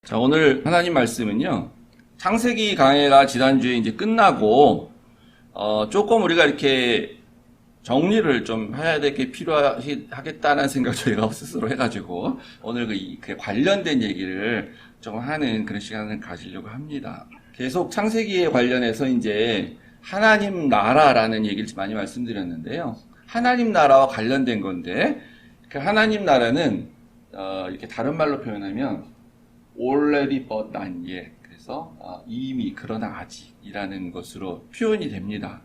자, 오늘 하나님 말씀은요, 창세기 강해가 지난주에 이제 끝나고, 조금 우리가 이렇게 정리를 좀 해야 될 게 필요하겠다는 생각 저희가 스스로 해가지고, 오늘 그 관련된 얘기를 좀 하는 그런 시간을 가지려고 합니다. 계속 창세기에 관련해서 이제 하나님 나라라는 얘기를 많이 말씀드렸는데요. 하나님 나라와 관련된 건데, 그 하나님 나라는, 이렇게 다른 말로 표현하면, already but not yet. 그래서 이미 그러나 아직이라는 것으로 표현이 됩니다.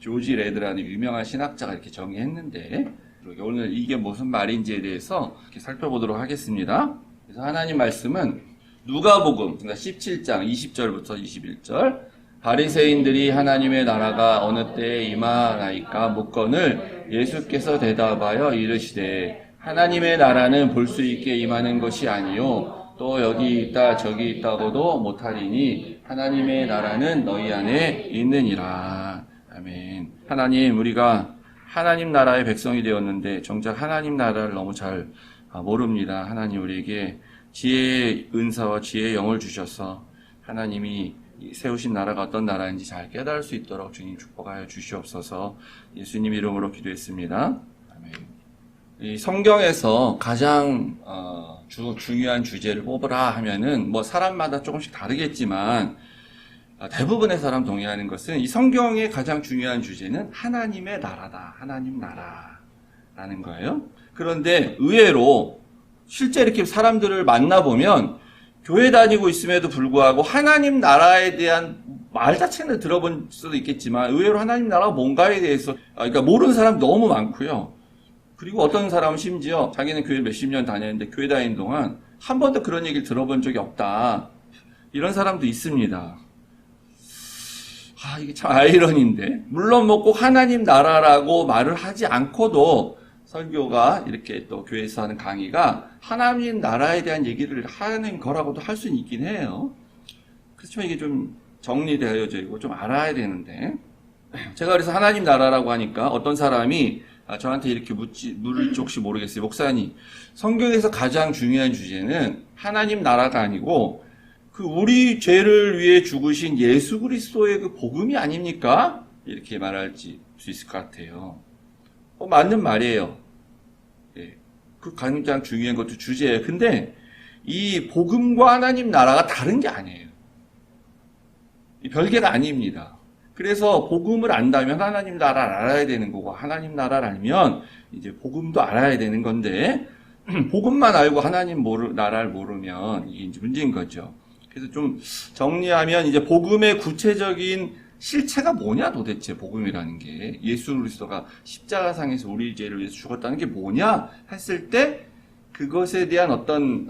조지 레드라는 유명한 신학자가 이렇게 정의했는데 오늘 이게 무슨 말인지에 대해서 이렇게 살펴보도록 하겠습니다. 그래서 하나님 말씀은 누가복음 17장 20절부터 21절 바리새인들이 하나님의 나라가 어느 때에 임하나이까 묻거늘 예수께서 대답하여 이르시되 하나님의 나라는 볼 수 있게 임하는 것이 아니요 또 여기 있다 저기 있다고도 못하리니 하나님의 나라는 너희 안에 있느니라. 아멘. 하나님, 우리가 하나님 나라의 백성이 되었는데 정작 하나님 나라를 너무 잘 모릅니다. 하나님, 우리에게 지혜의 은사와 지혜의 영을 주셔서 하나님이 세우신 나라가 어떤 나라인지 잘 깨달을 수 있도록 주님 축복하여 주시옵소서. 예수님 이름으로 기도했습니다. 아멘. 이 성경에서 가장 중요한 주제를 뽑으라 하면은 뭐 사람마다 조금씩 다르겠지만 대부분의 사람 동의하는 것은 이 성경의 가장 중요한 주제는 하나님의 나라다. 하나님 나라라는 거예요. 그런데 의외로 실제 이렇게 사람들을 만나보면 교회 다니고 있음에도 불구하고 하나님 나라에 대한 말 자체는 들어본 수도 있겠지만 의외로 하나님 나라가 뭔가에 대해서 그러니까 모르는 사람 너무 많고요. 그리고 어떤 사람은 심지어 자기는 교회 몇십 년 다녔는데 교회 다니는 동안 한 번도 그런 얘기를 들어본 적이 없다. 이런 사람도 있습니다. 이게 참 아이러니인데. 물론 뭐 꼭 하나님 나라라고 말을 하지 않고도 설교가 이렇게 또 교회에서 하는 강의가 하나님 나라에 대한 얘기를 하는 거라고도 할 수는 있긴 해요. 그렇지만 이게 좀 정리되어져 있고 좀 알아야 되는데. 제가 그래서 하나님 나라라고 하니까 어떤 사람이 저한테 이렇게 물을지 혹시 모르겠어요. 목사님, 성경에서 가장 중요한 주제는 하나님 나라가 아니고 그 우리 죄를 위해 죽으신 예수 그리스도의 그 복음이 아닙니까? 이렇게 말할 수 있을 것 같아요. 맞는 말이에요. 그 가장 중요한 것도 주제예요. 근데 이 복음과 하나님 나라가 다른 게 아니에요. 별개가 아닙니다. 그래서 복음을 안다면 하나님 나라를 알아야 되는 거고 하나님 나라를 알면 이제 복음도 알아야 되는 건데 복음만 알고 하나님 나라를 모르면 이게 이제 문제인 거죠. 그래서 좀 정리하면 이제 복음의 구체적인 실체가 뭐냐 도대체 복음이라는 게 예수 그리스도가 십자가상에서 우리 죄를 위해서 죽었다는 게 뭐냐 했을 때 그것에 대한 어떤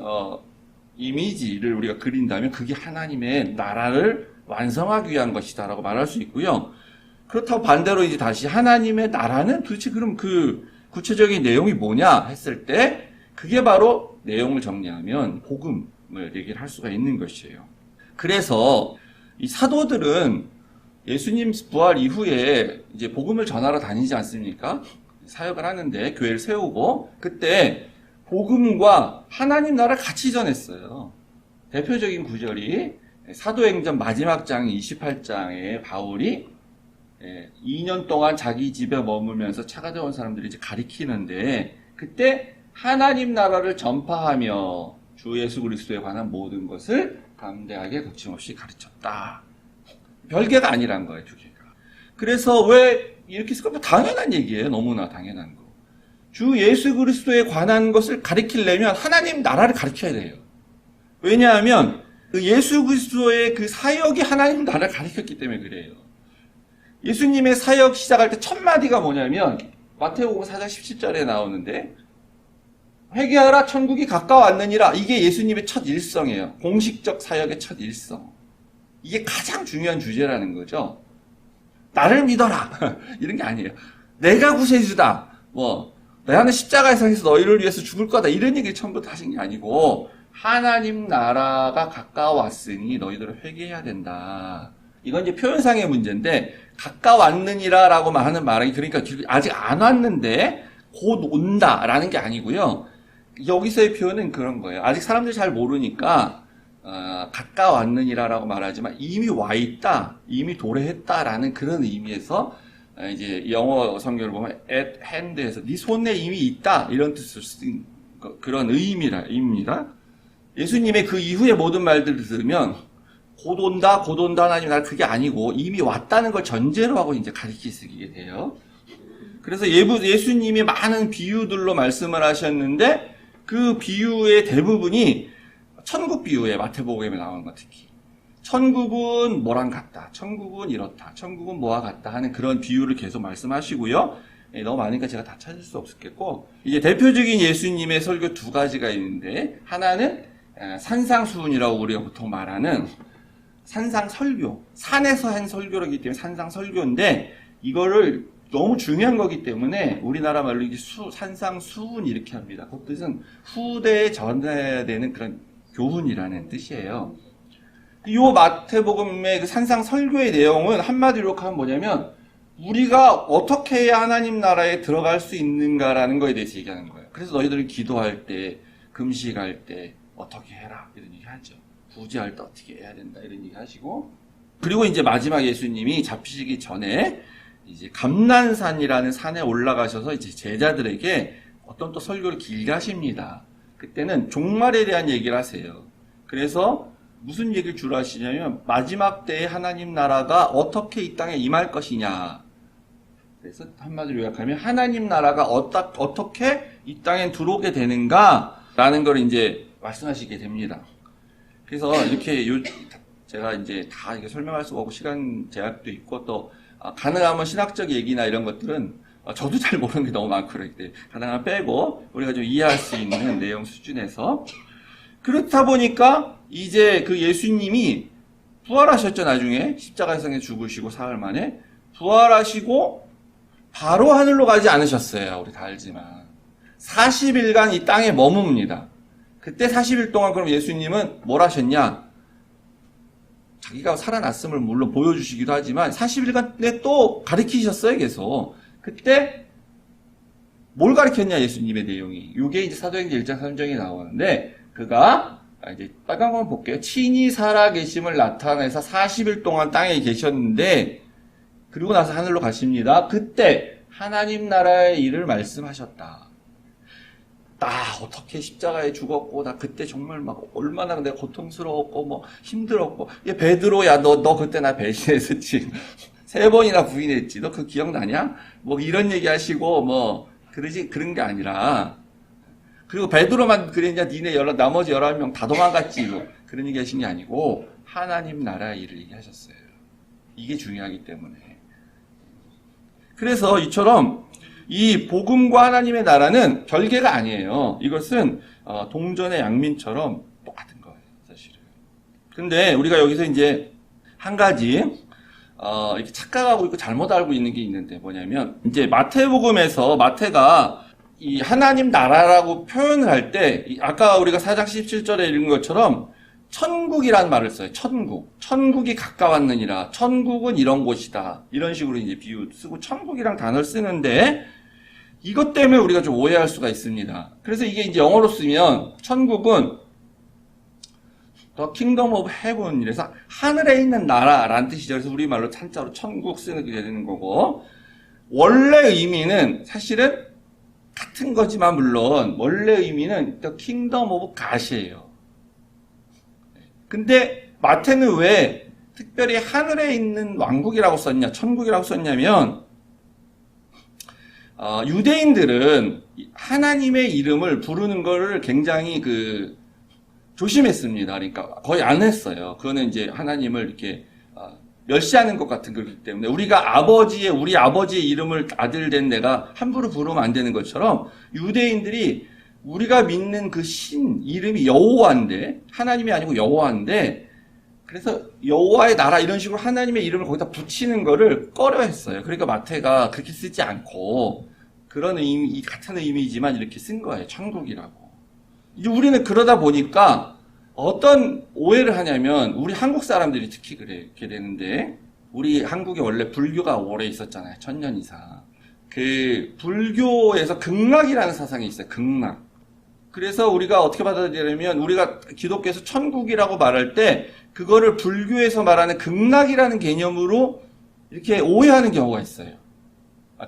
이미지를 우리가 그린다면 그게 하나님의 나라를 완성하기 위한 것이다라고 말할 수 있고요. 그렇다고 반대로 이제 다시 하나님의 나라는 도대체 그럼 그 구체적인 내용이 뭐냐 했을 때 그게 바로 내용을 정리하면 복음을 얘기를 할 수가 있는 것이에요. 그래서 이 사도들은 예수님 부활 이후에 이제 복음을 전하러 다니지 않습니까? 사역을 하는데 교회를 세우고 그때 복음과 하나님 나라를 같이 전했어요. 대표적인 구절이 사도행전 마지막 장 28장에 바울이 2년 동안 자기 집에 머물면서 차가져온 사람들이 이제 가리키는데 그때 하나님 나라를 전파하며 주 예수 그리스도에 관한 모든 것을 담대하게 거침없이 가르쳤다. 별개가 아니란 거예요, 두 개가. 그래서 왜 이렇게 했을까? 당연한 얘기예요. 너무나 당연한 거. 주 예수 그리스도에 관한 것을 가르치려면 하나님 나라를 가르쳐야 돼요. 왜냐하면 그 예수 그리스도의 그 사역이 하나님 나라를 가르쳤기 때문에 그래요. 예수님의 사역 시작할 때 첫 마디가 뭐냐면 마태복음 4장 17절에 나오는데 회개하라 천국이 가까워왔느니라. 이게 예수님의 첫 일성이에요. 공식적 사역의 첫 일성. 이게 가장 중요한 주제라는 거죠. 나를 믿어라. 이런 게 아니에요. 내가 구세주다. 나는 십자가에서 너희를 위해서 죽을 거다. 이런 얘기를 처음부터 하신 게 아니고 하나님 나라가 가까워왔으니 너희들은 회개해야 된다. 이건 이제 표현상의 문제인데 가까워왔느니라라고만 하는 말이 그러니까 아직 안 왔는데 곧 온다라는 게 아니고요. 여기서의 표현은 그런 거예요. 아직 사람들이 잘 모르니까 가까웠느니라라고 말하지만 이미 와 있다, 이미 도래했다라는 그런 의미에서 이제 영어 성경을 보면 at hand에서 네 손에 이미 있다 이런 뜻을 쓴 그런 의미입니다. 예수님의 그 이후의 모든 말들을 들으면 곧 온다 하나님 나라 그게 아니고 이미 왔다는 걸 전제로 하고 이제 가르치시게 돼요. 그래서 예수님이 많은 비유들로 말씀을 하셨는데 그 비유의 대부분이 천국 비유에 마태복음에 나오는 것 특히 천국은 뭐랑 같다, 천국은 이렇다, 천국은 뭐와 같다 하는 그런 비유를 계속 말씀하시고요. 너무 많으니까 제가 다 찾을 수 없겠고 이제 대표적인 예수님의 설교 두 가지가 있는데 하나는 산상수훈이라고 우리가 보통 말하는 산상설교, 산에서 한 설교라기 때문에 산상설교인데 이거를 너무 중요한 거기 때문에 우리나라 말로 산상수훈 이렇게 합니다. 그 뜻은 후대에 전해야 되는 그런 교훈이라는 뜻이에요. 이 마태복음의 그 산상설교의 내용은 한마디로 하면 뭐냐면 우리가 어떻게 해야 하나님 나라에 들어갈 수 있는가라는 거에 대해서 얘기하는 거예요. 그래서 너희들은 기도할 때, 금식할 때 어떻게 해라 이런 얘기 하죠. 구제할 때 어떻게 해야 된다 이런 얘기 하시고 그리고 이제 마지막 예수님이 잡히시기 전에 이제 감난산이라는 산에 올라가셔서 이제 제자들에게 어떤 또 설교를 길게 하십니다. 그때는 종말에 대한 얘기를 하세요. 그래서 무슨 얘기를 주로 하시냐면 마지막 때에 하나님 나라가 어떻게 이 땅에 임할 것이냐. 그래서 한마디로 요약하면 하나님 나라가 어떻게 이 땅에 들어오게 되는가라는 걸 이제 말씀하시게 됩니다. 그래서 이렇게 제가 이제 다 이렇게 설명할 수가 없고 시간 제약도 있고 또 가능하면 신학적 얘기나 이런 것들은 저도 잘 모르는 게 너무 많고 그렇기 때문에 가능하면 빼고 우리가 좀 이해할 수 있는 내용 수준에서 그렇다 보니까 이제 그 예수님이 부활하셨죠. 나중에 십자가에서 죽으시고 사흘 만에 부활하시고 바로 하늘로 가지 않으셨어요. 우리 다 알지만 40일간 이 땅에 머뭅니다. 그때 40일 동안 그럼 예수님은 뭘 하셨냐? 자기가 살아났음을 물론 보여주시기도 하지만 40일간에 또 가르치셨어요. 계속. 그때 뭘 가르쳤냐 예수님의 내용이. 이게 이제 사도행전 1장 3장에 나오는데 그가 이제 빨간 거 볼게요. 친히 살아계심을 나타내서 40일 동안 땅에 계셨는데 그리고 나서 하늘로 가십니다. 그때 하나님 나라의 일을 말씀하셨다. 나 어떻게 십자가에 죽었고 나 그때 정말 막 얼마나 내가 고통스러웠고 뭐 힘들었고 얘 베드로야 너 그때 나 배신했었지 3번이나 부인했지 너 그 기억나냐? 뭐 이런 얘기 하시고 뭐 그런 게 아니라 그리고 베드로만 그랬냐 니네 나머지 11명 다 도망갔지 뭐 그런 얘기 하신 게 아니고 하나님 나라의 일을 얘기하셨어요. 이게 중요하기 때문에 그래서 이처럼 이 복음과 하나님의 나라는 별개가 아니에요. 이것은 동전의 양면처럼 똑같은 거예요, 사실은. 근데 우리가 여기서 이제 한 가지 이렇게 착각하고 있고 잘못 알고 있는 게 있는데 뭐냐면 이제 마태복음에서 마태가 이 하나님 나라라고 표현을 할 때 아까 우리가 4장 17절에 읽은 것처럼 천국이라는 말을 써요. 천국이 가까웠느니라. 천국은 이런 곳이다. 이런 식으로 이제 비유 쓰고 천국이랑 단어를 쓰는데 이것 때문에 우리가 좀 오해할 수가 있습니다. 그래서 이게 이제 영어로 쓰면 천국은 The Kingdom of Heaven 이래서 하늘에 있는 나라라는 뜻이죠. 그래서 우리말로 한자로 천국 쓰는 게 되는 거고 원래 의미는 사실은 같은 거지만 물론 원래 의미는 The Kingdom of God이에요. 근데 마태는 왜 특별히 하늘에 있는 왕국이라고 썼냐, 천국이라고 썼냐면 유대인들은 하나님의 이름을 부르는 거를 굉장히 조심했습니다. 그러니까 거의 안 했어요. 그거는 이제 하나님을 이렇게 멸시하는 것 같은 거기 때문에 우리가 우리 아버지의 이름을 아들 된 내가 함부로 부르면 안 되는 것처럼 유대인들이 우리가 믿는 그 신 이름이 여호와인데 하나님이 아니고 여호와인데 그래서 여호와의 나라 이런 식으로 하나님의 이름을 거기다 붙이는 거를 꺼려했어요. 그러니까 마태가 그렇게 쓰지 않고 그런 같은 의미지만 이렇게 쓴 거예요. 천국이라고. 이제 우리는 그러다 보니까 어떤 오해를 하냐면 우리 한국 사람들이 특히 그렇게 되는데 우리 한국에 원래 불교가 오래 있었잖아요. 1000년 이상. 그 불교에서 극락이라는 사상이 있어요. 극락. 그래서 우리가 어떻게 받아들이냐면 우리가 기독교에서 천국이라고 말할 때 그거를 불교에서 말하는 극락이라는 개념으로 이렇게 오해하는 경우가 있어요.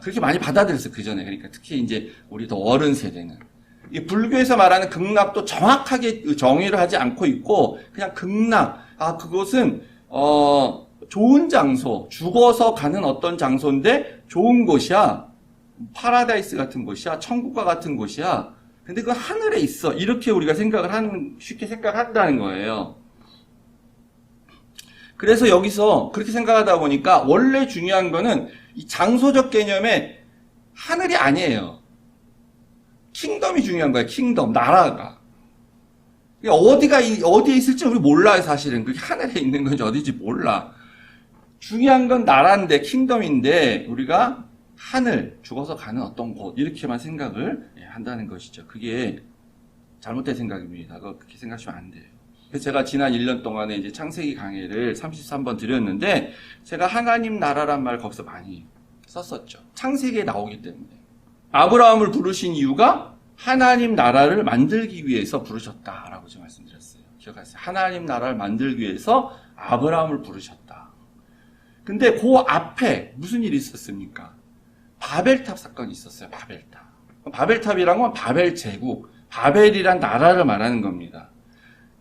그렇게 많이 받아들였어요, 그 전에. 그러니까 특히 이제 우리 더 어른 세대는. 이 불교에서 말하는 극락도 정확하게 정의를 하지 않고 있고, 그냥 극락, 그것은, 좋은 장소, 죽어서 가는 어떤 장소인데 좋은 곳이야. 파라다이스 같은 곳이야. 천국과 같은 곳이야. 근데 그 하늘에 있어. 이렇게 우리가 쉽게 생각한다는 거예요. 그래서 여기서 그렇게 생각하다 보니까 원래 중요한 거는 이 장소적 개념에 하늘이 아니에요. 킹덤이 중요한 거예요. 킹덤, 나라가. 어디에 있을지 우리 몰라요, 사실은. 그게 하늘에 있는 건지 어디인지 몰라. 중요한 건 나라인데, 킹덤인데, 우리가 하늘, 죽어서 가는 어떤 곳, 이렇게만 생각을 한다는 것이죠. 그게 잘못된 생각입니다. 그렇게 생각하시면 안 돼요. 그래서 제가 지난 1년 동안에 이제 창세기 강의를 33번 드렸는데, 제가 하나님 나라란 말 거기서 많이 썼었죠. 창세기에 나오기 때문에. 아브라함을 부르신 이유가 하나님 나라를 만들기 위해서 부르셨다라고 제가 말씀드렸어요. 기억하세요. 하나님 나라를 만들기 위해서 아브라함을 부르셨다. 근데 그 앞에 무슨 일이 있었습니까? 바벨탑 사건이 있었어요. 바벨탑. 바벨탑이란 건 바벨 제국, 바벨이란 나라를 말하는 겁니다.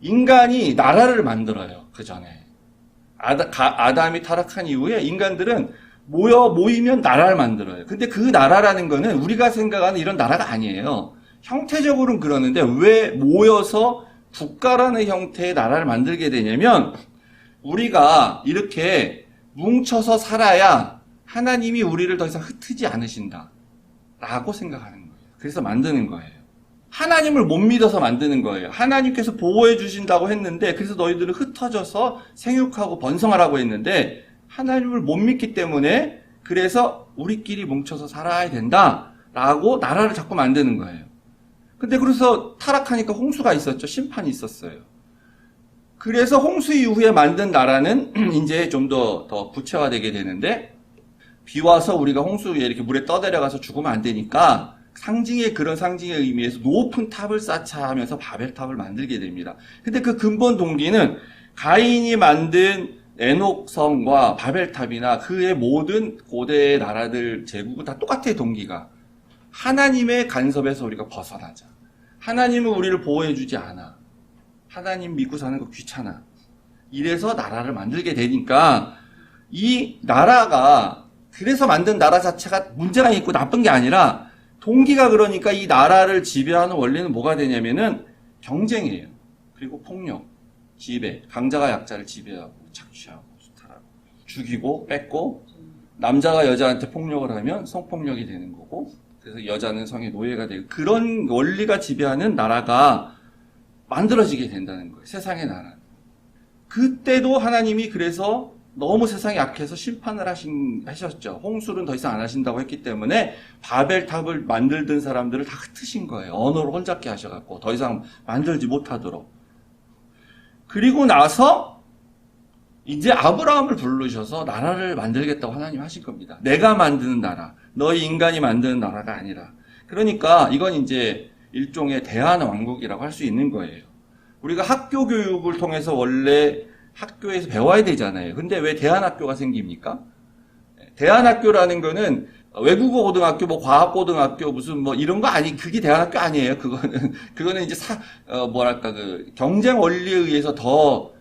인간이 나라를 만들어요. 그 전에. 아담이 타락한 이후에 인간들은 모이면 나라를 만들어요. 근데 그 나라라는 거는 우리가 생각하는 이런 나라가 아니에요. 형태적으로는 그러는데 왜 모여서 국가라는 형태의 나라를 만들게 되냐면 우리가 이렇게 뭉쳐서 살아야 하나님이 우리를 더 이상 흩트지 않으신다 라고 생각하는 거예요. 그래서 만드는 거예요. 하나님을 못 믿어서 만드는 거예요. 하나님께서 보호해 주신다고 했는데 그래서 너희들은 흩어져서 생육하고 번성하라고 했는데 하나님을 못 믿기 때문에 그래서 우리끼리 뭉쳐서 살아야 된다라고 나라를 자꾸 만드는 거예요. 근데 그래서 타락하니까 홍수가 있었죠. 심판이 있었어요. 그래서 홍수 이후에 만든 나라는 이제 좀 더 구체화되게 되는데 비 와서 우리가 홍수 위에 이렇게 물에 떠내려가서 죽으면 안 되니까 그런 상징의 의미에서 높은 탑을 쌓자 하면서 바벨탑을 만들게 됩니다. 근데 그 근본 동기는 가인이 만든 에녹성과 바벨탑이나 그의 모든 고대의 나라들 제국은 다 똑같아요, 동기가. 하나님의 간섭에서 우리가 벗어나자. 하나님은 우리를 보호해주지 않아. 하나님 믿고 사는 거 귀찮아. 이래서 나라를 만들게 되니까 이 나라가 그래서 만든 나라 자체가 문제가 있고 나쁜 게 아니라 동기가 그러니까 이 나라를 지배하는 원리는 뭐가 되냐면은 경쟁이에요. 그리고 폭력, 지배, 강자가 약자를 지배하고 착취하고 수탈하고 죽이고 뺏고 남자가 여자한테 폭력을 하면 성폭력이 되는 거고 그래서 여자는 성의 노예가 되고 그런 원리가 지배하는 나라가 만들어지게 된다는 거예요. 세상의 나라. 그때도 하나님이 그래서 너무 세상이 약해서 심판을 하셨죠. 홍수는 더 이상 안 하신다고 했기 때문에 바벨탑을 만들던 사람들을 다 흩으신 거예요. 언어를 혼잡게 하셔갖고 더 이상 만들지 못하도록. 그리고 나서 이제 아브라함을 부르셔서 나라를 만들겠다고 하나님 하신 겁니다. 내가 만드는 나라, 너희 인간이 만드는 나라가 아니라. 그러니까 이건 이제 일종의 대한왕국이라고 할 수 있는 거예요. 우리가 학교 교육을 통해서 원래 학교에서 배워야 되잖아요. 근데 왜 대한학교가 생깁니까? 대한학교라는 거는 외국어 고등학교, 과학 고등학교, 무슨 이런 거 그게 대한학교 아니에요. 그거는 이제 경쟁 원리에 의해서 더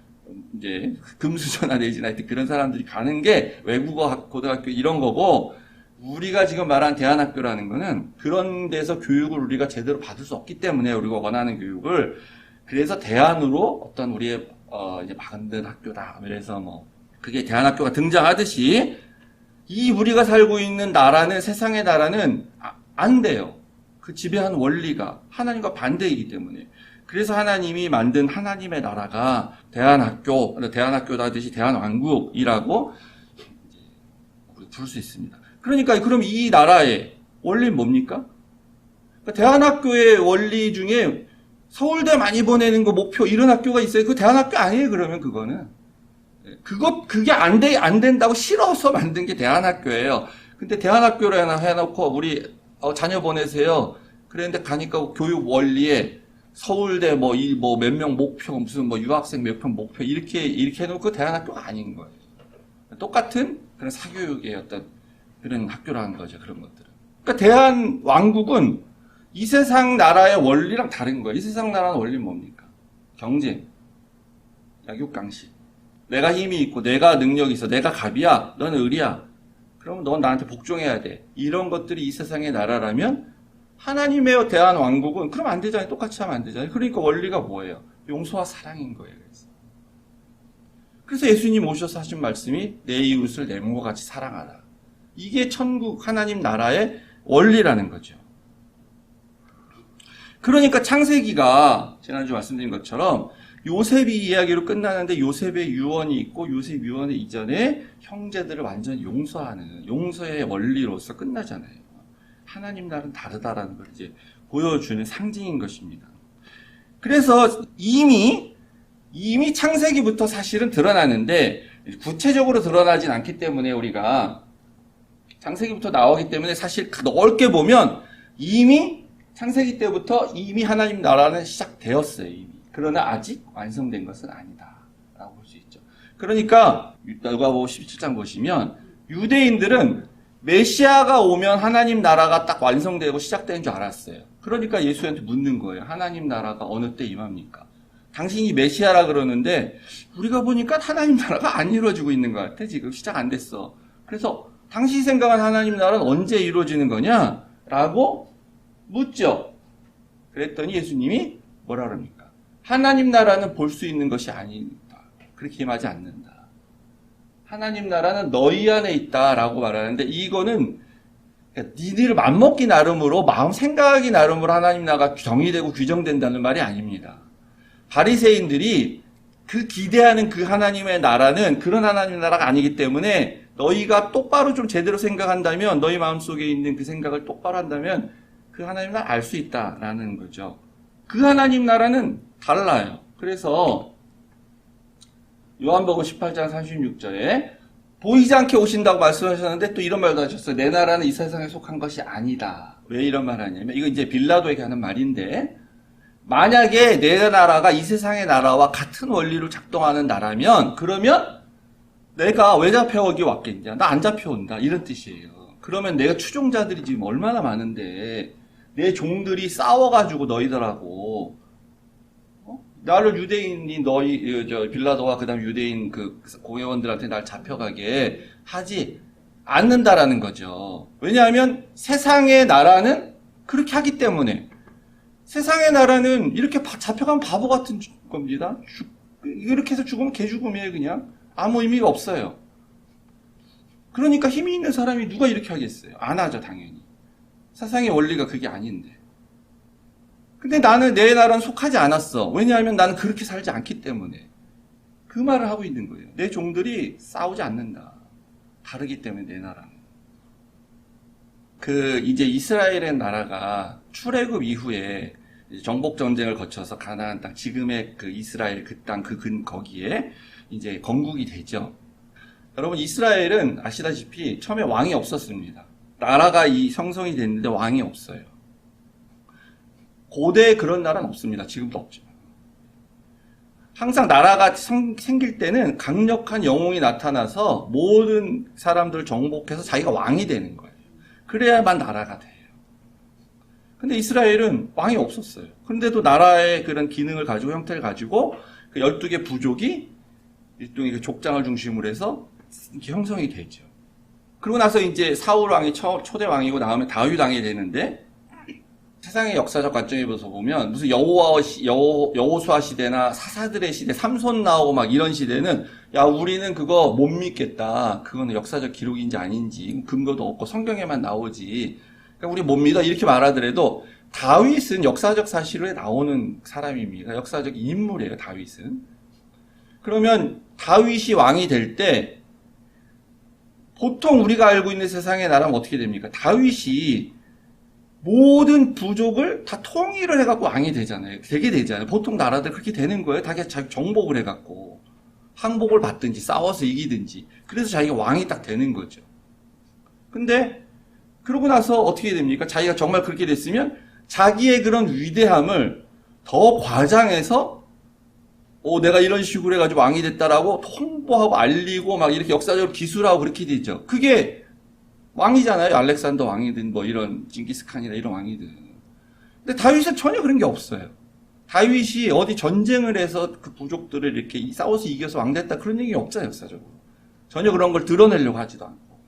이제 금수저나 내지나 하여튼 그런 사람들이 가는 게 외국어 고등학교 이런 거고, 우리가 지금 말한 대한학교라는 거는 그런 데서 교육을 우리가 제대로 받을 수 없기 때문에 우리가 원하는 교육을, 그래서 대안으로 어떤 우리의 이제 만든 학교다. 그래서 그게 대한학교가 등장하듯이 이 우리가 살고 있는 나라는, 세상의 나라는 안 돼요. 그 지배하는 원리가 하나님과 반대이기 때문에. 그래서 하나님이 만든 하나님의 나라가 대한학교다 하듯이 대한왕국이라고 부를 수 있습니다. 그러니까 그럼 이 나라의 원리는 뭡니까? 그러니까 대한학교의 원리 중에 서울대 많이 보내는 거 목표 이런 학교가 있어요. 그 대한학교 아니에요. 그러면 그거는 그게 안 된다고 싫어서 만든 게 대한학교예요. 근데 대한학교로 해놓고 우리 자녀 보내세요. 그랬는데 가니까 교육 원리에 서울대 뭐 몇 명 목표, 무슨 뭐 유학생 몇 명 목표, 이렇게 해놓고 대안학교가 아닌 거예요. 똑같은 그런 사교육의 어떤 그런 학교라는 거죠, 그런 것들은. 그러니까 대한왕국은 이 세상 나라의 원리랑 다른 거예요. 이 세상 나라는 원리는 뭡니까? 경쟁, 약육강식. 내가 힘이 있고, 내가 능력이 있어, 내가 갑이야, 너는 을이야. 그러면 넌 나한테 복종해야 돼. 이런 것들이 이 세상의 나라라면 하나님의 대한왕국은 그럼 안 되잖아요. 똑같이 하면 안 되잖아요. 그러니까 원리가 뭐예요? 용서와 사랑인 거예요. 그래서 예수님 오셔서 하신 말씀이 내 이웃을 내 몸과 같이 사랑하라. 이게 천국 하나님 나라의 원리라는 거죠. 그러니까 창세기가 지난주 말씀드린 것처럼 요셉이 이야기로 끝나는데 요셉의 유언이 있고 요셉 유언의 이전에 형제들을 완전히 용서하는 용서의 원리로서 끝나잖아요. 하나님 나라는 다르다라는 걸 이제 보여주는 상징인 것입니다. 그래서 이미 창세기부터 사실은 드러나는데 구체적으로 드러나진 않기 때문에 우리가 창세기부터 나오기 때문에 사실 넓게 보면 이미 창세기 때부터 이미 하나님 나라는 시작되었어요. 이미. 그러나 아직 완성된 것은 아니다 라고 볼 수 있죠. 그러니까 누가복음 17장 보시면 유대인들은 메시아가 오면 하나님 나라가 딱 완성되고 시작되는 줄 알았어요. 그러니까 예수한테 묻는 거예요. 하나님 나라가 어느 때 임합니까? 당신이 메시아라 그러는데 우리가 보니까 하나님 나라가 안 이루어지고 있는 것 같아. 지금 시작 안 됐어. 그래서 당신이 생각한 하나님 나라는 언제 이루어지는 거냐? 라고 묻죠. 그랬더니 예수님이 뭐라 그럽니까? 하나님 나라는 볼 수 있는 것이 아니다. 그렇게 임하지 않는다. 하나님 나라는 너희 안에 있다라고 말하는데 이거는 니들 맘먹기 나름으로 마음 생각하기 나름으로 하나님 나라가 정의되고 규정된다는 말이 아닙니다. 바리새인들이 그 기대하는 그 하나님의 나라는 그런 하나님 나라가 아니기 때문에 너희가 똑바로 좀 제대로 생각한다면 너희 마음속에 있는 그 생각을 똑바로 한다면 그 하나님 나라 알 수 있다라는 거죠. 그 하나님 나라는 달라요. 그래서 요한복음 18장 36절에 보이지 않게 오신다고 말씀하셨는데 또 이런 말도 하셨어요. 내 나라는 이 세상에 속한 것이 아니다. 왜 이런 말 하냐면 이거 이제 빌라도에게 하는 말인데 만약에 내 나라가 이 세상의 나라와 같은 원리로 작동하는 나라면 그러면 내가 왜 잡혀오기 왔겠냐. 나 안 잡혀온다. 이런 뜻이에요. 그러면 내가 추종자들이 지금 얼마나 많은데 내 종들이 싸워가지고 너희들하고 나를 유대인이 빌라도와 그 다음 유대인 그 공회원들한테 날 잡혀가게 하지 않는다라는 거죠. 왜냐하면 세상의 나라는 그렇게 하기 때문에 세상의 나라는 이렇게 잡혀가면 바보 같은 겁니다. 이렇게 해서 죽으면 개죽음이에요. 그냥 아무 의미가 없어요. 그러니까 힘이 있는 사람이 누가 이렇게 하겠어요? 안 하죠. 당연히. 세상의 원리가 그게 아닌데. 근데 나는 내 나라는 속하지 않았어. 왜냐하면 나는 그렇게 살지 않기 때문에. 그 말을 하고 있는 거예요. 내 종들이 싸우지 않는다. 다르기 때문에 내 나라는. 이제 이스라엘의 나라가 출애굽 이후에 정복 전쟁을 거쳐서 가나안 땅, 지금의 그 이스라엘 그 땅, 거기에 이제 건국이 되죠. 여러분, 이스라엘은 아시다시피 처음에 왕이 없었습니다. 나라가 형성이 됐는데 왕이 없어요. 고대에 그런 나라는 없습니다. 지금도 없지만. 항상 나라가 생길 때는 강력한 영웅이 나타나서 모든 사람들을 정복해서 자기가 왕이 되는 거예요. 그래야만 나라가 돼요. 근데 이스라엘은 왕이 없었어요. 그런데도 나라의 그런 기능을 가지고 형태를 가지고 그 12개 부족이 일종의 그 족장을 중심으로 해서 이렇게 형성이 되죠. 그러고 나서 이제 사울 왕이 초대 왕이고 다음에 다윗 왕이 되는데 세상의 역사적 관점에서 보면 무슨 여호수아 시대나 사사들의 시대, 삼손 나오고 막 이런 시대는 야 우리는 그거 못 믿겠다. 그거는 역사적 기록인지 아닌지 근거도 없고 성경에만 나오지. 그러니까 우리 못 믿어 이렇게 말하더라도 다윗은 역사적 사실에 나오는 사람입니다. 역사적 인물이에요. 다윗은. 그러면 다윗이 왕이 될 때 보통 우리가 알고 있는 세상의 나라는 어떻게 됩니까? 다윗이 모든 부족을 다 통일을 해갖고 왕이 되잖아요. 되게 되잖아요. 보통 나라들 그렇게 되는 거예요. 다 자기 정복을 해갖고 항복을 받든지 싸워서 이기든지 그래서 자기가 왕이 딱 되는 거죠. 근데 그러고 나서 어떻게 됩니까? 자기가 정말 그렇게 됐으면 자기의 그런 위대함을 더 과장해서 내가 이런 식으로 해가지고 왕이 됐다라고 홍보하고 알리고 막 이렇게 역사적으로 기술하고 그렇게 되죠. 그게 왕이잖아요. 알렉산더 왕이든 뭐 이런 징기스칸이나 이런 왕이든. 근데 다윗은 전혀 그런 게 없어요. 다윗이 어디 전쟁을 해서 그 부족들을 이렇게 싸워서 이겨서 왕 됐다 그런 얘기 없잖아요. 역사적으로. 전혀 그런 걸 드러내려고 하지도 않고.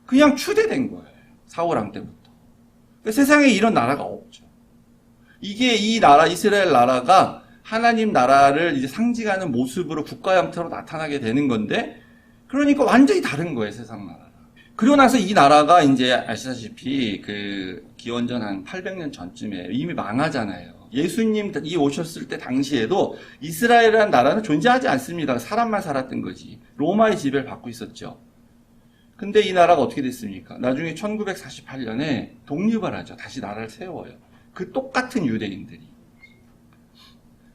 그냥 추대된 거예요. 사울 왕 때부터. 그러니까 세상에 이런 나라가 없죠. 이게 이 나라, 이스라엘 나라가 하나님 나라를 이제 상징하는 모습으로 국가 형태로 나타나게 되는 건데, 그러니까 완전히 다른 거예요, 세상 나라가. 그리고 나서 이 나라가 이제 아시다시피 그 기원전 한 800년 전쯤에 이미 망하잖아요. 예수님이 오셨을 때 당시에도 이스라엘이라는 나라는 존재하지 않습니다. 사람만 살았던 거지. 로마의 지배를 받고 있었죠. 근데 이 나라가 어떻게 됐습니까? 나중에 1948년에 독립을 하죠. 다시 나라를 세워요. 그 똑같은 유대인들이.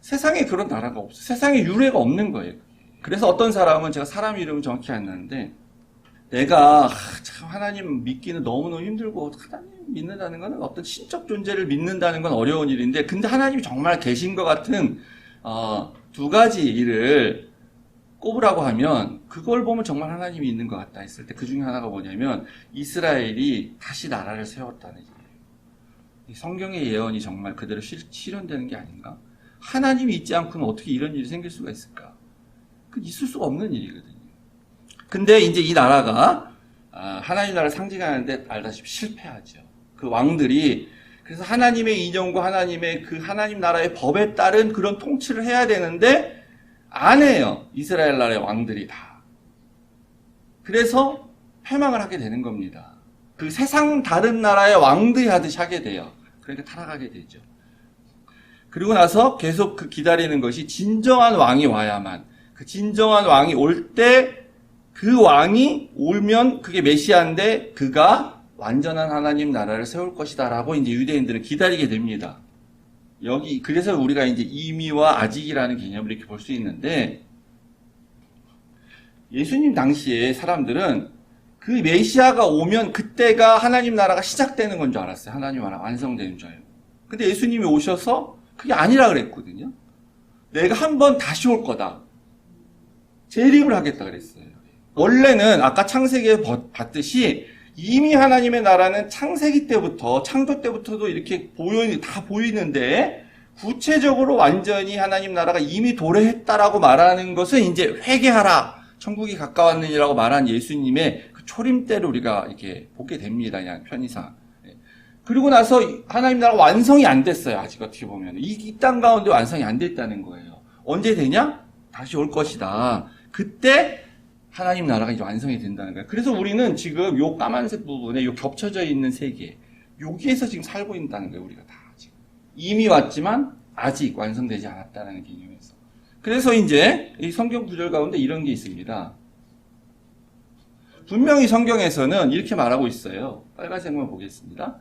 세상에 그런 나라가 없어요. 세상에 유례가 없는 거예요. 그래서 어떤 사람은, 제가 사람 이름은 정확히 안 나는데, 내가 참 하나님 믿기는 너무너무 힘들고 하나님 믿는다는 건 어떤 신적 존재를 믿는다는 건 어려운 일인데, 근데 하나님이 정말 계신 것 같은 두 가지 일을 꼽으라고 하면 그걸 보면 정말 하나님이 있는 것 같다 했을 때 그 중에 하나가 뭐냐면 이스라엘이 다시 나라를 세웠다는 일이에요. 이 성경의 예언이 정말 그대로 실현되는 게 아닌가? 하나님이 있지 않고는 어떻게 이런 일이 생길 수가 있을까? 그 있을 수가 없는 일이거든요. 근데 이제 이 나라가 하나님 나라를 상징하는데 알다시피 실패하죠. 그 왕들이 그래서 하나님의 인정과 하나님의 그 하나님 나라의 법에 따른 그런 통치를 해야 되는데 안 해요. 이스라엘 나라의 왕들이 다. 그래서 패망을 하게 되는 겁니다. 그 세상 다른 나라의 왕들이 하듯이 하게 돼요. 그러니까 타락하게 되죠. 그리고 나서 계속 그 기다리는 것이 진정한 왕이 와야만, 그 진정한 왕이 올 때 그 왕이 오면 그게 메시아인데 그가 완전한 하나님 나라를 세울 것이다라고 이제 유대인들은 기다리게 됩니다. 그래서 우리가 이제 이미와 아직이라는 개념을 이렇게 볼 수 있는데, 예수님 당시에 사람들은 그 메시아가 오면 그때가 하나님 나라가 시작되는 건 줄 알았어요. 하나님 나라 완성되는 줄 알고. 근데 예수님이 오셔서 그게 아니라 그랬거든요. 내가 한번 다시 올 거다. 재림을 하겠다 그랬어요. 원래는 아까 창세기에 봤듯이 이미 하나님의 나라는 창세기 때부터, 창조 때부터도 이렇게 다 보이는데, 구체적으로 완전히 하나님 나라가 이미 도래했다라고 말하는 것은 이제 회개하라, 천국이 가까웠느니라고 말한 예수님의 그 초림때를 우리가 이렇게 보게 됩니다. 그냥 편의상. 그리고 나서 하나님 나라가 완성이 안 됐어요. 아직 어떻게 보면. 이 땅 가운데 완성이 안 됐다는 거예요. 언제 되냐? 다시 올 것이다. 그때 하나님 나라가 이제 완성이 된다는 거예요. 그래서 우리는 지금 요 까만색 부분에 요 겹쳐져 있는 세계, 여기에서 지금 살고 있다는 거예요. 우리가 다 지금. 이미 왔지만 아직 완성되지 않았다는 개념에서. 그래서 이제 이 성경 구절 가운데 이런 게 있습니다. 분명히 성경에서는 이렇게 말하고 있어요. 빨간색만 보겠습니다.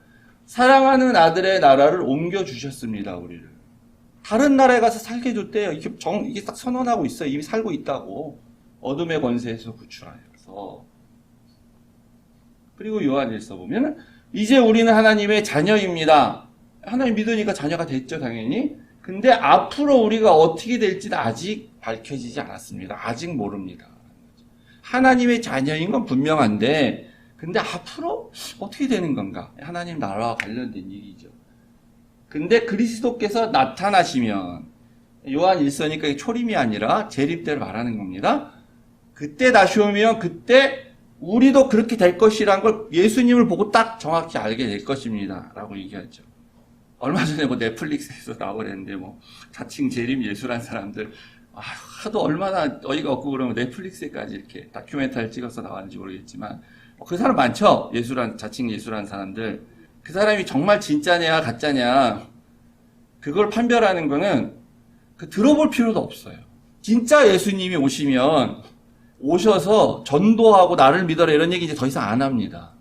사랑하는 아들의 나라를 옮겨주셨습니다. 우리를. 다른 나라에 가서 살게 해줬대요. 이게 딱 선언하고 있어요. 이미 살고 있다고. 어둠의 권세에서 구출하여서. 그리고 요한일서 보면 이제 우리는 하나님의 자녀입니다. 하나님 믿으니까 자녀가 됐죠, 당연히. 근데 앞으로 우리가 어떻게 될지는 아직 밝혀지지 않았습니다. 아직 모릅니다. 하나님의 자녀인 건 분명한데, 근데 앞으로 어떻게 되는 건가? 하나님 나라와 관련된 얘기죠. 근데 그리스도께서 나타나시면, 요한 1서니까 초림이 아니라 재림 때를 말하는 겁니다. 그때 다시 오면 그때 우리도 그렇게 될 것이라는 걸 예수님을 보고 딱 정확히 알게 될 것입니다. 라고 얘기하죠. 얼마 전에 뭐 넷플릭스에서 나오랬는데 뭐 자칭 재림 예수란 사람들 하도 얼마나 어이가 없고 그러면 넷플릭스에까지 이렇게 다큐멘터리를 찍어서 나왔는지 모르겠지만 그 사람 많죠? 자칭 예수란 사람들. 그 사람이 정말 진짜냐 가짜냐 그걸 판별하는 거는 들어볼 필요도 없어요. 진짜 예수님이 오셔서 전도하고 나를 믿어라 이런 얘기 이제 더 이상 안 합니다.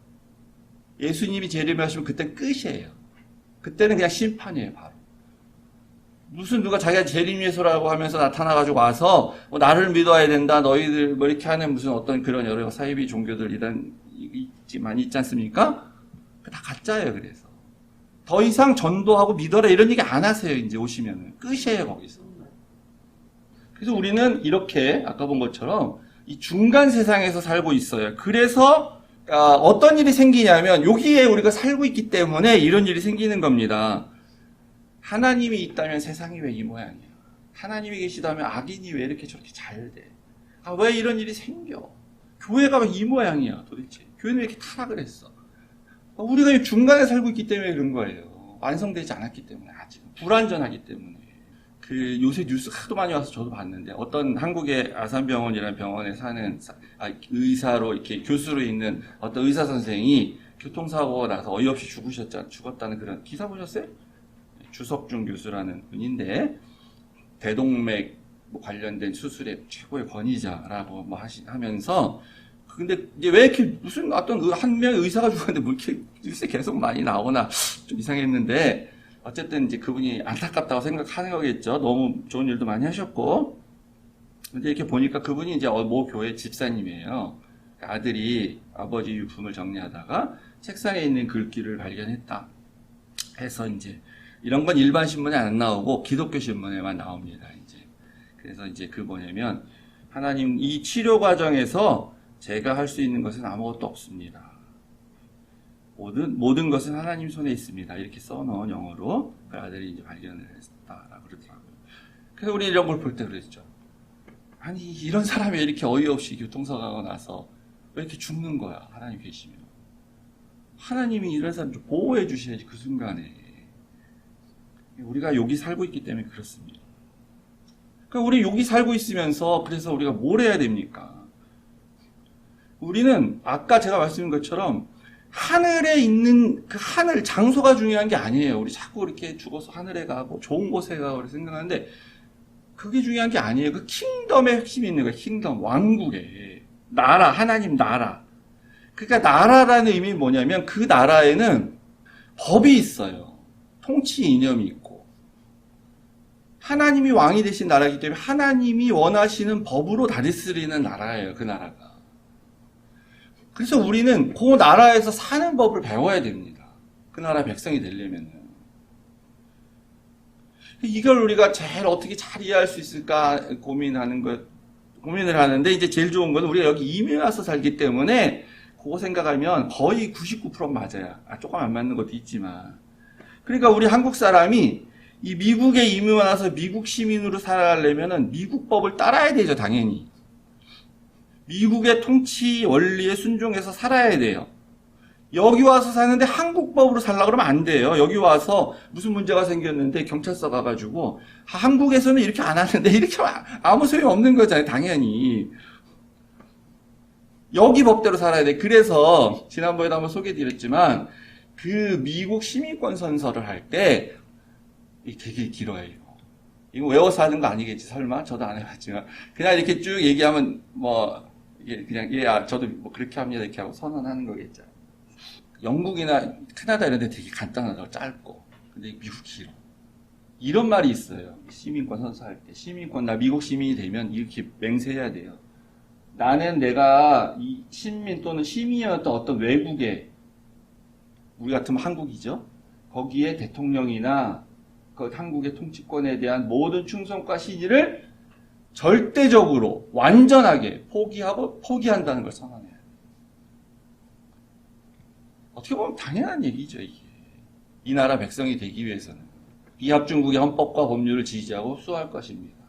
예수님이 재림하시면 그때 끝이에요. 그때는 그냥 심판이에요, 바로. 무슨 누가 자기가 재림 예수라고 하면서 나타나가지고 와서 나를 믿어야 된다, 너희들 뭐 이렇게 하는 무슨 어떤 그런 여러 사이비 종교들 있지 않습니까? 다 가짜예요, 그래서. 더 이상 전도하고 믿어라 이런 얘기 안 하세요. 이제 오시면은 끝이에요 거기서. 그래서 우리는 이렇게 아까 본 것처럼 이 중간 세상에서 살고 있어요. 그래서 어떤 일이 생기냐면 여기에 우리가 살고 있기 때문에 이런 일이 생기는 겁니다. 하나님이 있다면 세상이 왜 이 모양이야? 하나님이 계시다면 악인이 왜 이렇게 저렇게 잘 돼? 왜 이런 일이 생겨? 교회가 왜 이 모양이야 도대체? 교회는 왜 이렇게 타락을 했어? 우리가 중간에 살고 있기 때문에 그런 거예요. 완성되지 않았기 때문에 아직 불완전하기 때문에. 요새 뉴스 하도 많이 와서 저도 봤는데 어떤 한국의 아산병원이라는 병원에 사는 의사로 이렇게 교수로 있는 어떤 의사 선생이 교통사고가 나서 어이없이 죽었다는 그런 기사 보셨어요? 주석중 교수라는 분인데 대동맥 관련된 수술의 최고의 권위자라고 하면서 근데 이제 왜 이렇게 무슨 어떤 한 명의 의사가 죽었는데 뭐 이렇게 뉴스에 계속 많이 나오나 좀 이상했는데 어쨌든 이제 그분이 안타깝다고 생각하는 거겠죠. 너무 좋은 일도 많이 하셨고. 근데 이렇게 보니까 그분이 이제 모 교회 집사님이에요. 아들이 아버지 유품을 정리하다가 책상에 있는 글귀를 발견했다. 해서 이제 이런 건 일반 신문에 안 나오고 기독교 신문에만 나옵니다. 이제 그래서 이제 그 뭐냐면 하나님 이 치료 과정에서 제가 할 수 있는 것은 아무것도 없습니다. 모든 것은 하나님 손에 있습니다. 이렇게 써놓은 영어로 그 아들이 이제 발견을 했다라고 그러더라고요. 그래서 우리 이런 걸 볼 때 그랬죠. 아니 이런 사람이 왜 이렇게 어이없이 교통사고가 나서 왜 이렇게 죽는 거야? 하나님 계시면 하나님이 이런 사람 좀 보호해 주셔야지 그 순간에. 우리가 여기 살고 있기 때문에 그렇습니다. 그러니까 우리 여기 살고 있으면서 그래서 우리가 뭘 해야 됩니까? 우리는 아까 제가 말씀드린 것처럼 하늘에 있는 그 하늘 장소가 중요한 게 아니에요. 우리 자꾸 이렇게 죽어서 하늘에 가고 좋은 곳에 가고 생각하는데 그게 중요한 게 아니에요. 그 킹덤의 핵심이 있는 거예요. 킹덤, 왕국에 나라, 하나님 나라. 그러니까 나라라는 의미는 뭐냐면 그 나라에는 법이 있어요. 통치 이념이 있고 하나님이 왕이 되신 나라이기 때문에 하나님이 원하시는 법으로 다스리는 나라예요. 그 나라가. 그래서 우리는 그 나라에서 사는 법을 배워야 됩니다. 그 나라 백성이 되려면은. 이걸 우리가 제일 어떻게 잘 이해할 수 있을까 고민을 하는데 이제 제일 좋은 건 우리가 여기 이민 와서 살기 때문에 그거 생각하면 거의 99% 맞아요. 조금 안 맞는 것도 있지만. 그러니까 우리 한국 사람이 이 미국에 이민 와서 미국 시민으로 살아가려면은 미국 법을 따라야 되죠, 당연히. 미국의 통치 원리에 순종해서 살아야 돼요. 여기 와서 사는데 한국 법으로 살려고 그러면 안 돼요. 여기 와서 무슨 문제가 생겼는데 경찰서 가가지고 한국에서는 이렇게 안 하는데 이렇게 아무 소용 없는 거잖아요, 당연히. 여기 법대로 살아야 돼. 그래서 지난번에도 한번 소개해드렸지만 그 미국 시민권 선서를 할 때 되게 길어요. 이거 외워서 하는 거 아니겠지 설마? 저도 안 해봤지만 그냥 이렇게 쭉 얘기하면 뭐 그냥 저도 뭐 그렇게 합니다 이렇게 하고 선언하는 거겠죠. 영국이나 캐나다 이런 데 되게 간단하고 짧고 근데 미국 길어. 이런 말이 있어요. 시민권 선서할 때 시민권 나 미국 시민이 되면 이렇게 맹세해야 돼요. 나는 내가 이 시민 또는 시민이었던 어떤 외국에 우리 같으면 한국이죠. 거기에 대통령이나 그 한국의 통치권에 대한 모든 충성과 신의를 절대적으로 완전하게 포기한다는 걸 선언해요. 어떻게 보면 당연한 얘기죠, 이게. 이 나라 백성이 되기 위해서는 비합중국의 헌법과 법률을 지지하고 수호할 것입니다.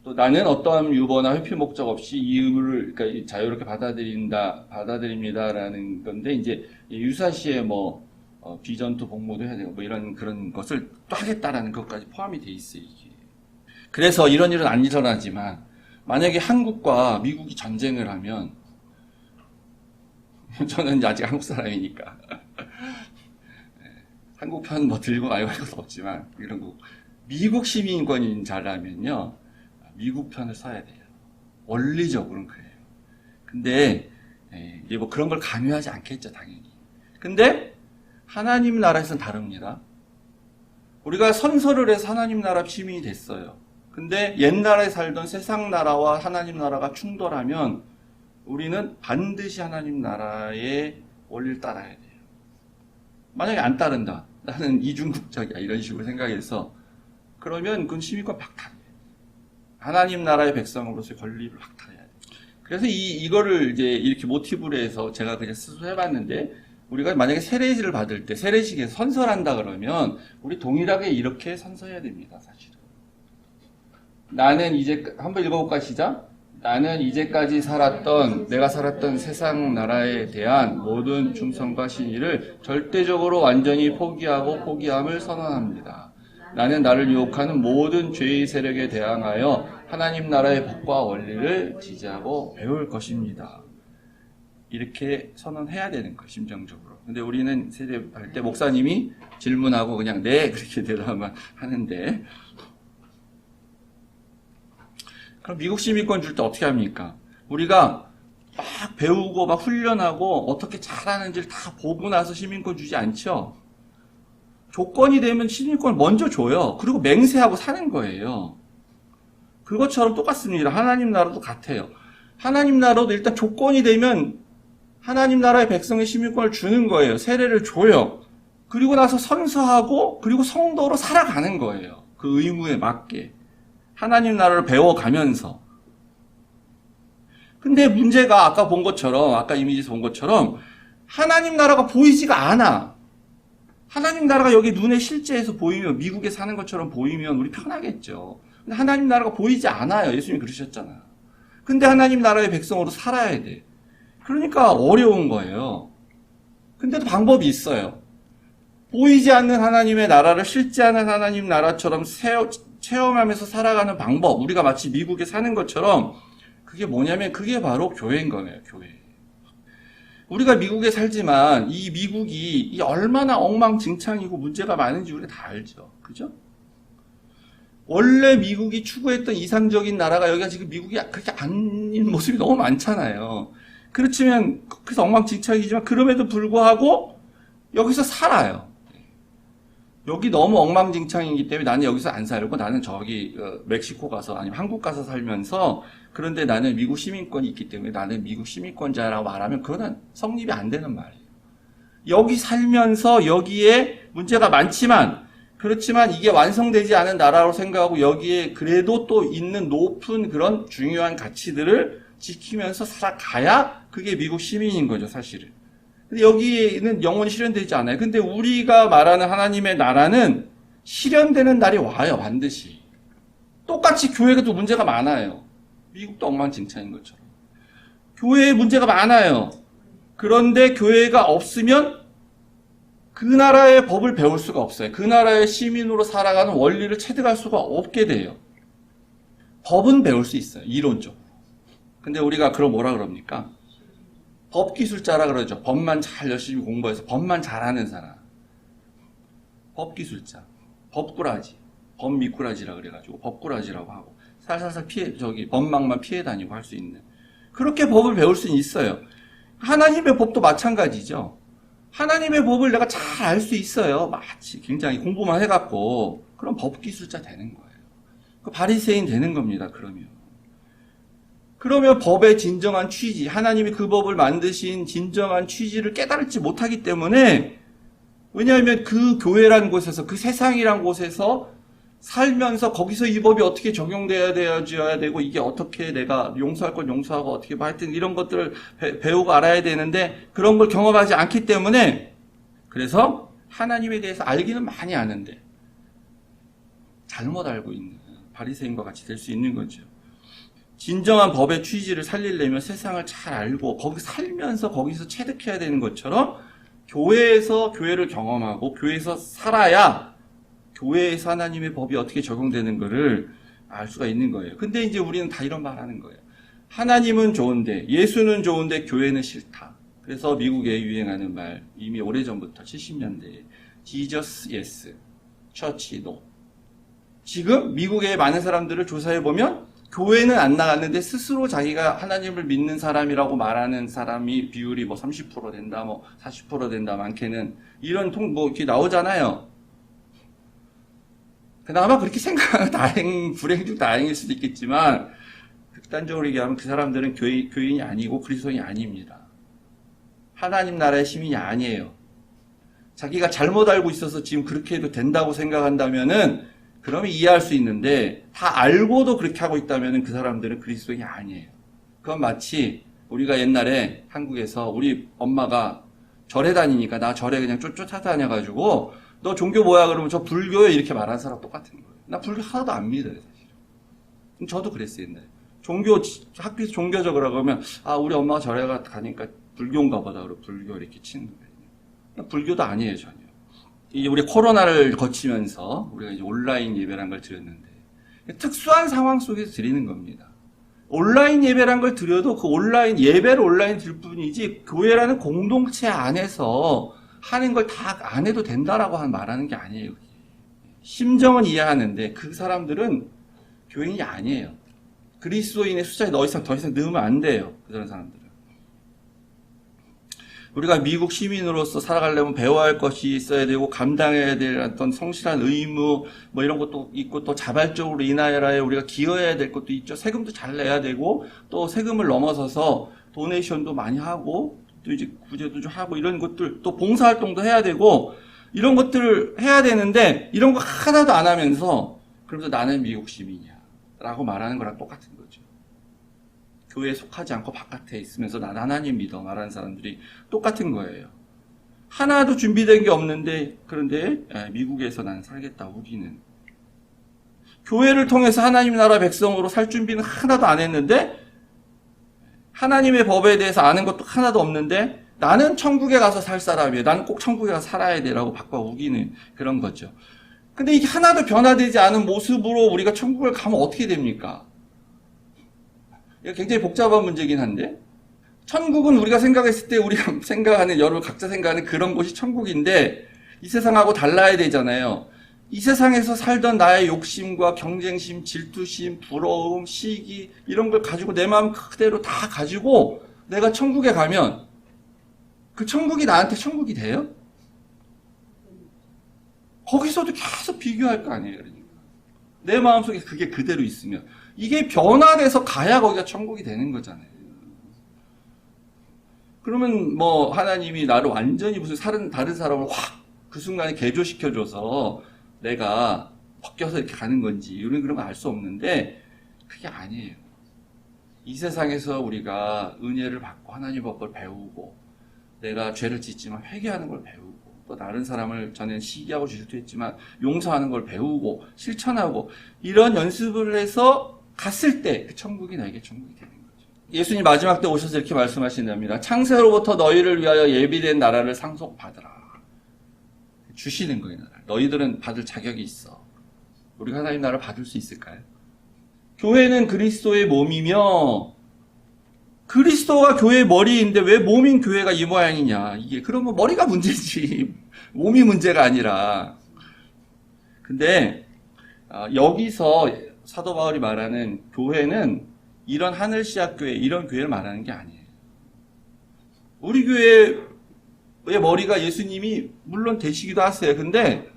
또 나는 어떠한 유보나 회피 목적 없이 이 의무를 그러니까 자유롭게 받아들입니다라는 건데 이제 유사시에 뭐 비전투 복무도 해야 되고 뭐 이런 그런 것을 또 하겠다라는 것까지 포함이 돼 있어요, 이게. 그래서 이런 일은 안 일어나지만 만약에 한국과 미국이 전쟁을 하면 저는 아직 한국 사람이니까 한국 편 뭐 들고 말고 할 것도 없지만 이런 거 미국 시민권인 자라면요 미국 편을 써야 돼요. 원리적으로는 그래요. 근데 이제 뭐 그런 걸 강요하지 않겠죠, 당연히. 근데 하나님 나라에서는 다릅니다. 우리가 선서를 해서 하나님 나라 시민이 됐어요. 근데 옛날에 살던 세상 나라와 하나님 나라가 충돌하면 우리는 반드시 하나님 나라의 원리를 따라야 돼요. 만약에 안 따른다. 나는 이중국적이야. 이런 식으로 생각해서 그러면 그건 시민권 박탈이에요. 하나님 나라의 백성으로서의 권리를 박탈해야 돼요. 그래서 이거를 이제 이렇게 모티브로 해서 제가 그냥 스스로 해봤는데, 우리가 만약에 세례지를 받을 때 세례식에 선서한다 그러면 우리 동일하게 이렇게 선서해야 됩니다. 사실은. 나는 이제 한번 읽어볼까 시작. 나는 이제까지 내가 살았던 세상 나라에 대한 모든 충성과 신의를 절대적으로 완전히 포기함을 선언합니다. 나는 나를 유혹하는 모든 죄의 세력에 대항하여 하나님 나라의 법과 원리를 지지하고 배울 것입니다. 이렇게 선언해야 되는 거예요, 심정적으로. 근데 우리는 세례할 때 목사님이 질문하고 그냥 네, 그렇게 대답만 하는데, 그럼 미국 시민권 줄 때 어떻게 합니까? 우리가 막 배우고 막 훈련하고 어떻게 잘하는지를 다 보고 나서 시민권 주지 않죠? 조건이 되면 시민권을 먼저 줘요. 그리고 맹세하고 사는 거예요. 그것처럼 똑같습니다. 하나님 나라도 같아요. 하나님 나라도 일단 조건이 되면 하나님 나라의 백성의 시민권을 주는 거예요. 세례를 줘요. 그리고 나서 선서하고 그리고 성도로 살아가는 거예요. 그 의무에 맞게. 하나님 나라를 배워가면서. 근데 문제가 아까 본 것처럼, 아까 이미지에서 본 것처럼 하나님 나라가 보이지가 않아. 하나님 나라가 여기 눈에 실제에서 보이면, 미국에 사는 것처럼 보이면 우리 편하겠죠. 근데 하나님 나라가 보이지 않아요. 예수님이 그러셨잖아요. 근데 하나님 나라의 백성으로 살아야 돼. 그러니까 어려운 거예요. 근데도 방법이 있어요. 보이지 않는 하나님의 나라를 실제 하는 하나님 나라처럼 체험하면서 살아가는 방법, 우리가 마치 미국에 사는 것처럼, 그게 뭐냐면 그게 바로 교회인 거예요. 교회. 우리가 미국에 살지만 이 미국이 얼마나 엉망진창이고 문제가 많은지 우리가 다 알죠. 그죠? 원래 미국이 추구했던 이상적인 나라가 여기가 지금 미국이 그렇게 아닌 모습이 너무 많잖아요. 그렇지만 그래서 엉망진창이지만 그럼에도 불구하고 여기서 살아요. 여기 너무 엉망진창이기 때문에 나는 여기서 안 살고 나는 저기 멕시코 가서 아니면 한국 가서 살면서, 그런데 나는 미국 시민권이 있기 때문에 나는 미국 시민권자라고 말하면 그거는 성립이 안 되는 말이에요. 여기 살면서 여기에 문제가 많지만, 그렇지만 이게 완성되지 않은 나라로 생각하고 여기에 그래도 또 있는 높은 그런 중요한 가치들을 지키면서 살아가야 그게 미국 시민인 거죠, 사실은. 근데 여기는 영원히 실현되지 않아요. 근데 우리가 말하는 하나님의 나라는 실현되는 날이 와요, 반드시. 똑같이 교회가 또 문제가 많아요. 미국도 엉망진창인 것처럼. 교회에 문제가 많아요. 그런데 교회가 없으면 그 나라의 법을 배울 수가 없어요. 그 나라의 시민으로 살아가는 원리를 체득할 수가 없게 돼요. 법은 배울 수 있어요, 이론적으로. 근데 우리가 그걸 뭐라 그럽니까? 법기술자라 그러죠. 법만 잘 열심히 공부해서 법만 잘하는 사람. 법기술자. 법꾸라지. 법미꾸라지라 그래가지고 법꾸라지라고 하고. 살살살 법망만 피해 다니고 할 수 있는. 그렇게 법을 배울 수는 있어요. 하나님의 법도 마찬가지죠. 하나님의 법을 내가 잘 알 수 있어요. 마치 굉장히 공부만 해갖고. 그럼 법기술자 되는 거예요. 그 바리새인 되는 겁니다, 그러면 법의 진정한 취지, 하나님이 그 법을 만드신 진정한 취지를 깨달지 못하기 때문에, 왜냐하면 그 교회란 곳에서, 그 세상이란 곳에서 살면서 거기서 이 법이 어떻게 적용돼야 되고, 이게 어떻게 내가 용서할 건 용서하고, 어떻게 하여튼 이런 것들을 배우고 알아야 되는데, 그런 걸 경험하지 않기 때문에, 그래서 하나님에 대해서 알기는 많이 아는데, 잘못 알고 있는 바리새인과 같이 될 수 있는 거죠. 진정한 법의 취지를 살리려면 세상을 잘 알고 거기 살면서 거기서 체득해야 되는 것처럼, 교회에서 교회를 경험하고 교회에서 살아야 교회에서 하나님의 법이 어떻게 적용되는 것을 알 수가 있는 거예요. 근데 이제 우리는 다 이런 말 하는 거예요. 하나님은 좋은데, 예수는 좋은데 교회는 싫다. 그래서 미국에 유행하는 말, 이미 오래전부터 70년대에 Jesus yes, Church no. 지금 미국의 많은 사람들을 조사해보면 교회는 안 나갔는데 스스로 자기가 하나님을 믿는 사람이라고 말하는 사람이 비율이 뭐 30% 된다, 뭐 40% 된다, 많게는 이런 이렇게 나오잖아요. 그나마 그렇게 생각하면 불행 중 다행일 수도 있겠지만, 극단적으로 얘기하면 그 사람들은 교인이 아니고 그리스도인이 아닙니다. 하나님 나라의 시민이 아니에요. 자기가 잘못 알고 있어서 지금 그렇게 해도 된다고 생각한다면은 그러면 이해할 수 있는데 다 알고도 그렇게 하고 있다면은 그 사람들은 그리스도인이 아니에요. 그건 마치 우리가 옛날에 한국에서 우리 엄마가 절에 다니니까 나 절에 그냥 쫓아다녀가지고 너 종교 뭐야 그러면 저 불교에 이렇게 말하는 사람 똑같은 거예요. 나 불교 하나도 안 믿어요 사실은. 저도 그랬어요 옛날에. 학교에서 종교적으로 그러면 우리 엄마가 절에 가니까 불교인가 보다 그러고 불교 이렇게 치는 거예요. 불교도 아니에요 전혀. 이제 우리 코로나를 거치면서 우리가 이제 온라인 예배란 걸 드렸는데 특수한 상황 속에서 드리는 겁니다. 온라인 예배란 걸 드려도 그 온라인 예배를 온라인 들 뿐이지 교회라는 공동체 안에서 하는 걸 다 안 해도 된다라고 말하는 게 아니에요. 심정은 이해하는데 그 사람들은 교인이 아니에요. 그리스도인의 숫자에 더 이상 넣으면 안 돼요. 그런 사람들은. 우리가 미국 시민으로서 살아가려면 배워야 할 것이 있어야 되고 감당해야 될 어떤 성실한 의무 뭐 이런 것도 있고 또 자발적으로 이 나라에 우리가 기여해야 될 것도 있죠. 세금도 잘 내야 되고 또 세금을 넘어서서 도네이션도 많이 하고 또 이제 구제도 좀 하고 이런 것들 또 봉사활동도 해야 되고 이런 것들을 해야 되는데 이런 거 하나도 안 하면서 그러면서 나는 미국 시민이야 라고 말하는 거랑 똑같은 거죠. 교회에 속하지 않고 바깥에 있으면서 난 하나님 믿어 말하는 사람들이 똑같은 거예요. 하나도 준비된 게 없는데 그런데 미국에서 난 살겠다 우기는. 교회를 통해서 하나님 나라 백성으로 살 준비는 하나도 안 했는데 하나님의 법에 대해서 아는 것도 하나도 없는데 나는 천국에 가서 살 사람이에요. 나는 꼭 천국에 가서 살아야 돼라고 바꿔 우기는 그런 거죠. 근데 이게 하나도 변화되지 않은 모습으로 우리가 천국을 가면 어떻게 됩니까? 이거 굉장히 복잡한 문제긴 한데 천국은 우리가 생각했을 때 우리가 생각하는 여러분 각자 생각하는 그런 곳이 천국인데 이 세상하고 달라야 되잖아요. 이 세상에서 살던 나의 욕심과 경쟁심, 질투심, 부러움, 시기 이런 걸 가지고 내 마음 그대로 다 가지고 내가 천국에 가면 그 천국이 나한테 천국이 돼요? 거기서도 계속 비교할 거 아니에요. 그러니까. 내 마음속에 그게 그대로 있으면 이게 변화돼서 가야 거기가 천국이 되는 거잖아요. 그러면 뭐 하나님이 나를 완전히 무슨 다른 사람을 확 그 순간에 개조시켜줘서 내가 바뀌어서 이렇게 가는 건지 그런 거 알 수 없는데 그게 아니에요. 이 세상에서 우리가 은혜를 받고 하나님 법을 배우고 내가 죄를 짓지만 회개하는 걸 배우고 또 다른 사람을 전에 시기하고 질투했지만 용서하는 걸 배우고 실천하고 이런 연습을 해서 갔을 때 그 천국이 나에게 천국이 되는 거죠. 예수님 마지막 때 오셔서 이렇게 말씀하신답니다. 창세로부터 너희를 위하여 예비된 나라를 상속받으라. 주시는 거예요. 나라를. 너희들은 받을 자격이 있어. 우리가 하나님 나라를 받을 수 있을까요? 교회는 그리스도의 몸이며 그리스도가 교회의 머리인데 왜 몸인 교회가 이 모양이냐. 이게 그러면 머리가 문제지. 몸이 문제가 아니라. 근데 여기서 사도 바울이 말하는 교회는 이런 하늘시학교회 이런 교회를 말하는 게 아니에요. 우리 교회의 머리가 예수님이 물론 되시기도 하세요. 근데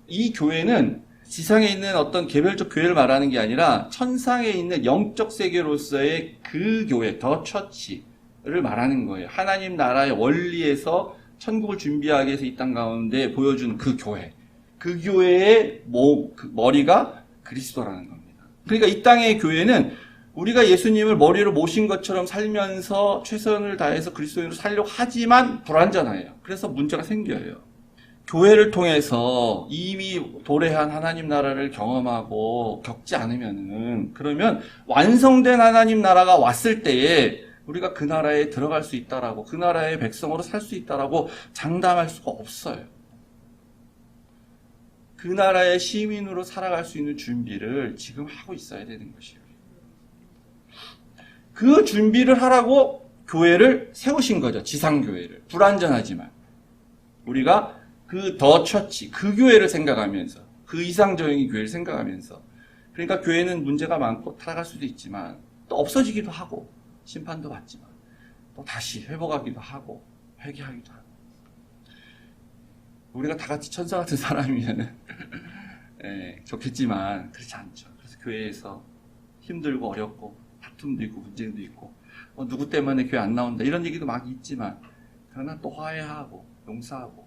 이 교회는 지상에 있는 어떤 개별적 교회를 말하는 게 아니라 천상에 있는 영적 세계로서의 그 교회, 더 처치를 말하는 거예요. 하나님 나라의 원리에서 천국을 준비하기 위해서 이 땅 가운데 보여준 그 교회. 그 교회의 그 머리가 그리스도라는 겁니다. 그러니까 이 땅의 교회는 우리가 예수님을 머리로 모신 것처럼 살면서 최선을 다해서 그리스도인으로 살려고 하지만 불완전해요. 그래서 문제가 생겨요. 교회를 통해서 이미 도래한 하나님 나라를 경험하고 겪지 않으면은 그러면 완성된 하나님 나라가 왔을 때에 우리가 그 나라에 들어갈 수 있다라고 그 나라의 백성으로 살 수 있다라고 장담할 수가 없어요. 그 나라의 시민으로 살아갈 수 있는 준비를 지금 하고 있어야 되는 것이에요. 그 준비를 하라고 교회를 세우신 거죠. 지상교회를. 불완전하지만. 우리가 그 더 처치, 그 교회를 생각하면서, 그 이상적인 교회를 생각하면서. 그러니까 교회는 문제가 많고 타락할 수도 있지만, 또 없어지기도 하고, 심판도 받지만, 또 다시 회복하기도 하고, 회개하기도 하고. 우리가 다 같이 천사 같은 사람이면은, 좋겠지만, 그렇지 않죠. 그래서 교회에서 힘들고 어렵고, 다툼도 있고 문제도 있고 누구 때문에 교회 안 나온다 이런 얘기도 막 있지만 그러나 또 화해하고 용서하고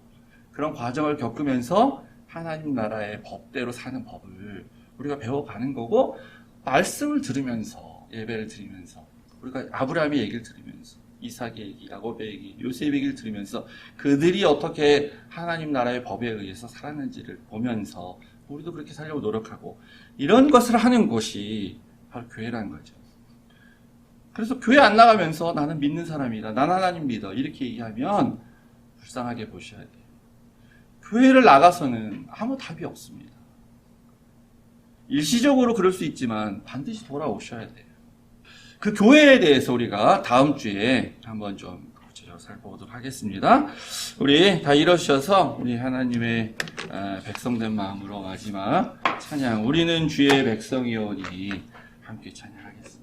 그런 과정을 겪으면서 하나님 나라의 법대로 사는 법을 우리가 배워가는 거고, 말씀을 들으면서, 예배를 드리면서, 우리가 아브라함의 얘기를 들으면서, 이삭의 얘기, 야곱의 얘기, 요셉의 얘기를 들으면서 그들이 어떻게 하나님 나라의 법에 의해서 살았는지를 보면서 우리도 그렇게 살려고 노력하고, 이런 것을 하는 곳이 바로 교회라는 거죠. 그래서 교회 안 나가면서 나는 믿는 사람이다, 난 하나님 믿어, 이렇게 얘기하면 불쌍하게 보셔야 돼요. 교회를 나가서는 아무 답이 없습니다. 일시적으로 그럴 수 있지만 반드시 돌아오셔야 돼요. 그 교회에 대해서 우리가 다음 주에 한번 좀 구체적으로 살펴보도록 하겠습니다. 우리 다 일어서셔서 우리 하나님의 백성된 마음으로 마지막 찬양, 우리는 주의 백성이오니, 함께 찬양하겠습니다.